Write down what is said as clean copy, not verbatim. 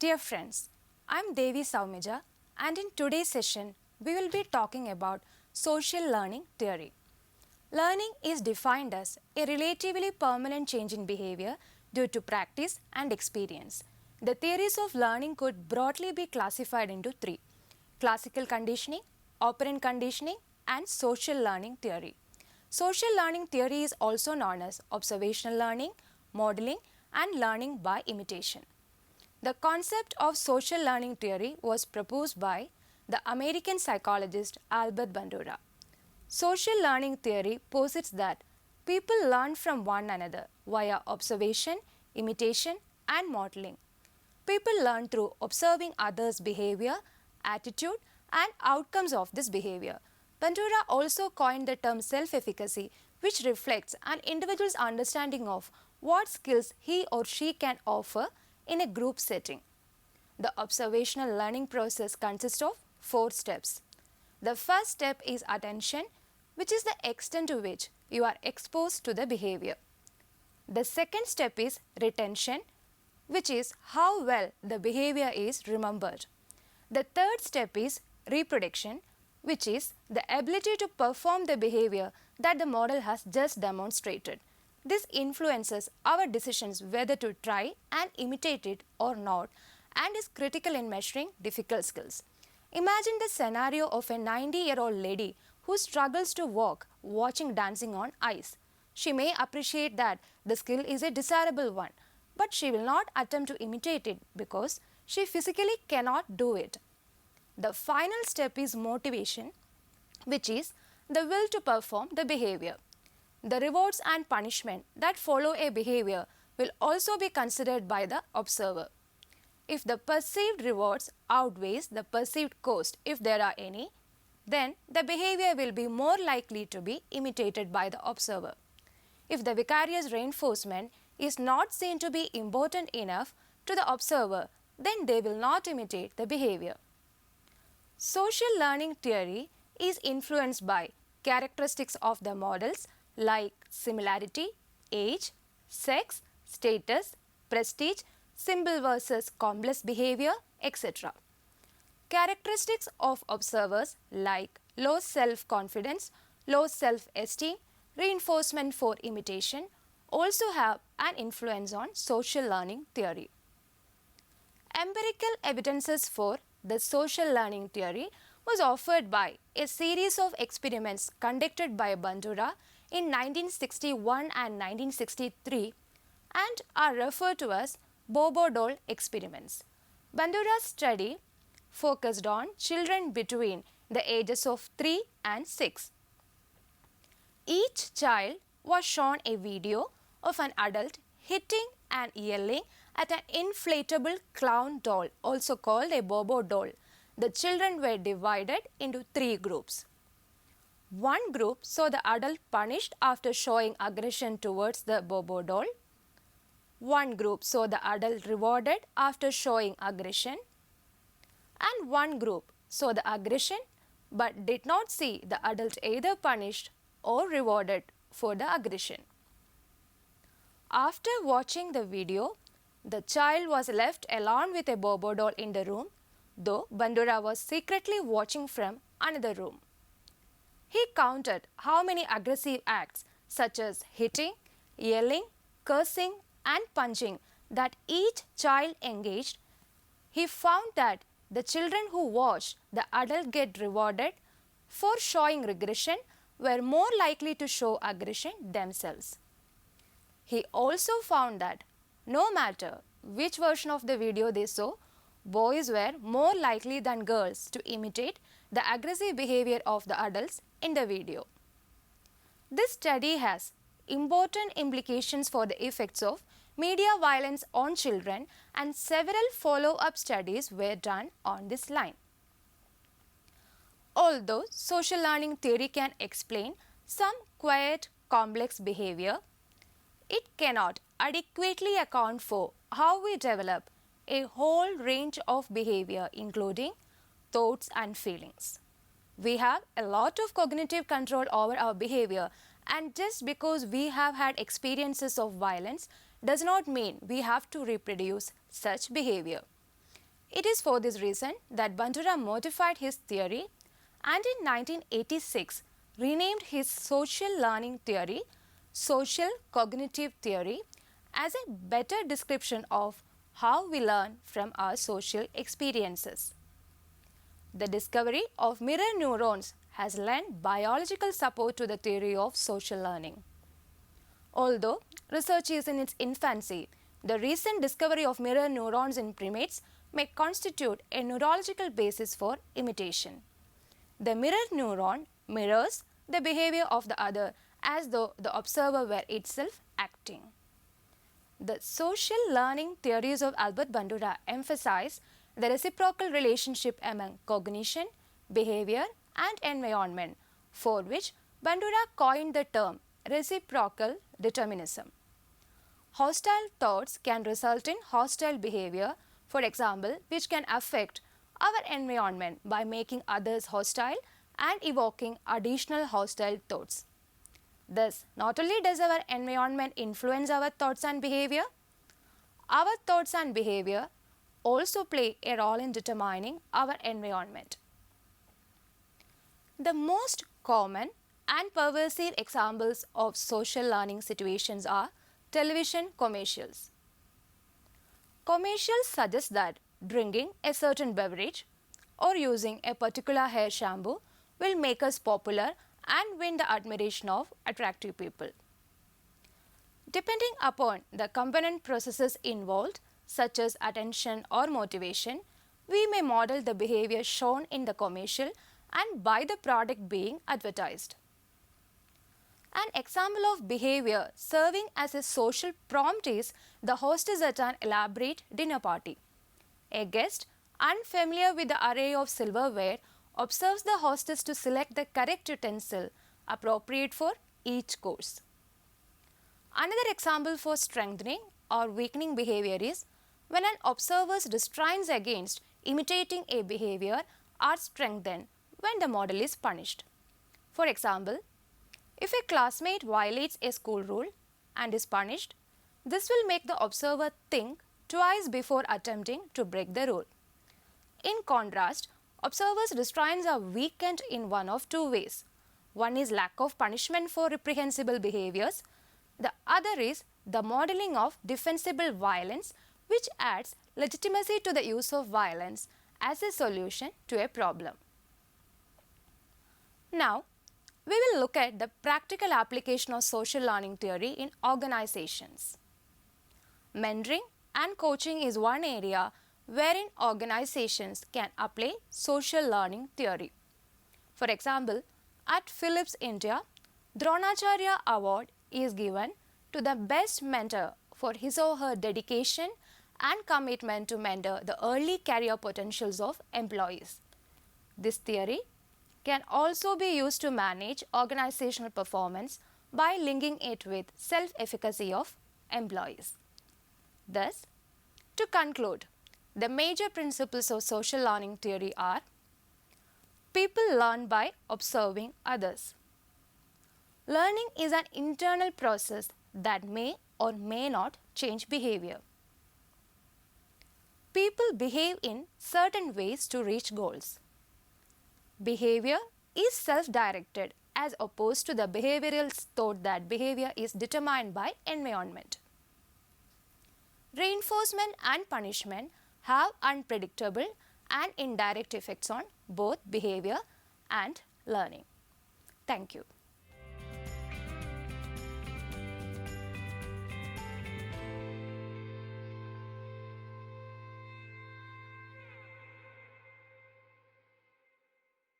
Dear friends, I'm Devi Saumija and in today's session we will be talking about social learning theory. Learning is defined as a relatively permanent change in behavior due to practice and experience. The theories of learning could broadly be classified into three: classical conditioning, operant conditioning, and social learning theory. Social learning theory is also known as observational learning, modeling, and learning by imitation. The concept of social learning theory was proposed by the American psychologist Albert Bandura. Social learning theory posits that people learn from one another via observation, imitation, and modeling. People learn through observing others' behavior, attitude, and outcomes of this behavior. Bandura also coined the term self-efficacy, which reflects an individual's understanding of what skills he or she can offer in a group setting. The observational learning process consists of 4 steps. The first step is attention, which is the extent to which you are exposed to the behavior. The second step is retention, which is how well the behavior is remembered. The third step is reproduction, which is the ability to perform the behavior that the model has just demonstrated. This influences our decisions whether to try and imitate it or not, and is critical in measuring difficult skills. Imagine the scenario of a 90-year-old lady who struggles to walk watching dancing on ice. She may appreciate that the skill is a desirable one, but she will not attempt to imitate it because she physically cannot do it. The final step is motivation, which is the will to perform the behavior. The rewards and punishment that follow a behavior will also be considered by the observer. If the perceived rewards outweighs the perceived cost, if there are any, then the behavior will be more likely to be imitated by the observer. If the vicarious reinforcement is not seen to be important enough to the observer, then they will not imitate the behavior. Social learning theory is influenced by characteristics of the models like similarity, age, sex, status, prestige, simple versus complex behavior, etc. Characteristics of observers like low self-confidence, low self-esteem, reinforcement for imitation also have an influence on social learning theory. Empirical evidences for the social learning theory was offered by a series of experiments conducted by Bandura in 1961 and 1963 and are referred to as Bobo-Doll experiments. Bandura's study focused on children between the ages of 3 and 6. Each child was shown a video of an adult hitting and yelling at an inflatable clown doll, also called a Bobo doll. The children were divided into 3 groups. One group saw the adult punished after showing aggression towards the Bobo doll. One group saw the adult rewarded after showing aggression. And one group saw the aggression but did not see the adult either punished or rewarded for the aggression. After watching the video, the child was left alone with a Bobo doll in the room, though Bandura was secretly watching from another room. He counted how many aggressive acts such as hitting, yelling, cursing and punching that each child engaged. He found that the children who watched the adult get rewarded for showing aggression were more likely to show aggression themselves. He also found that no matter which version of the video they saw, boys were more likely than girls to imitate the aggressive behavior of the adults in the video. This study has important implications for the effects of media violence on children, and several follow-up studies were done on this line. Although social learning theory can explain some quite complex behavior, it cannot adequately account for how we develop a whole range of behavior, including thoughts and feelings. We have a lot of cognitive control over our behavior, and just because we have had experiences of violence does not mean we have to reproduce such behavior. It is for this reason that Bandura modified his theory and in 1986 renamed his social learning theory social cognitive theory as a better description of how we learn from our social experiences. The discovery of mirror neurons has lent biological support to the theory of social learning. Although research is in its infancy, the recent discovery of mirror neurons in primates may constitute a neurological basis for imitation. The mirror neuron mirrors the behavior of the other as though the observer were itself acting. The social learning theories of Albert Bandura emphasize the reciprocal relationship among cognition, behavior and environment, for which Bandura coined the term reciprocal determinism. Hostile thoughts can result in hostile behavior, for example, which can affect our environment by making others hostile and evoking additional hostile thoughts. Thus, not only does our environment influence our thoughts and behavior, our thoughts and behavior also play a role in determining our environment. The most common and pervasive examples of social learning situations are television commercials. Commercials suggest that drinking a certain beverage or using a particular hair shampoo will make us popular and win the admiration of attractive people. Depending upon the component processes involved, such as attention or motivation, we may model the behavior shown in the commercial and buy the product being advertised. An example of behavior serving as a social prompt is the hostess at an elaborate dinner party. A guest, unfamiliar with the array of silverware, observes the hostess to select the correct utensil appropriate for each course. Another example for strengthening or weakening behavior is when an observer restrains against imitating a behavior are strengthened when the model is punished. For example, if a classmate violates a school rule and is punished, this will make the observer think twice before attempting to break the rule. In contrast, observers' restraints are weakened in one of two ways. One is lack of punishment for reprehensible behaviors. The other is the modeling of defensible violence, which adds legitimacy to the use of violence as a solution to a problem. Now, we will look at the practical application of social learning theory in organizations. Mentoring and coaching is one area wherein organizations can apply social learning theory. For example, at Philips India, Dronacharya Award is given to the best mentor for his or her dedication and commitment to mentor the early career potentials of employees. This theory can also be used to manage organizational performance by linking it with self-efficacy of employees. Thus, to conclude, the major principles of social learning theory are: people learn by observing others. Learning is an internal process that may or may not change behavior. People behave in certain ways to reach goals. Behavior is self-directed as opposed to the behavioral thought that behavior is determined by environment. Reinforcement and punishment have unpredictable and indirect effects on both behavior and learning. Thank you.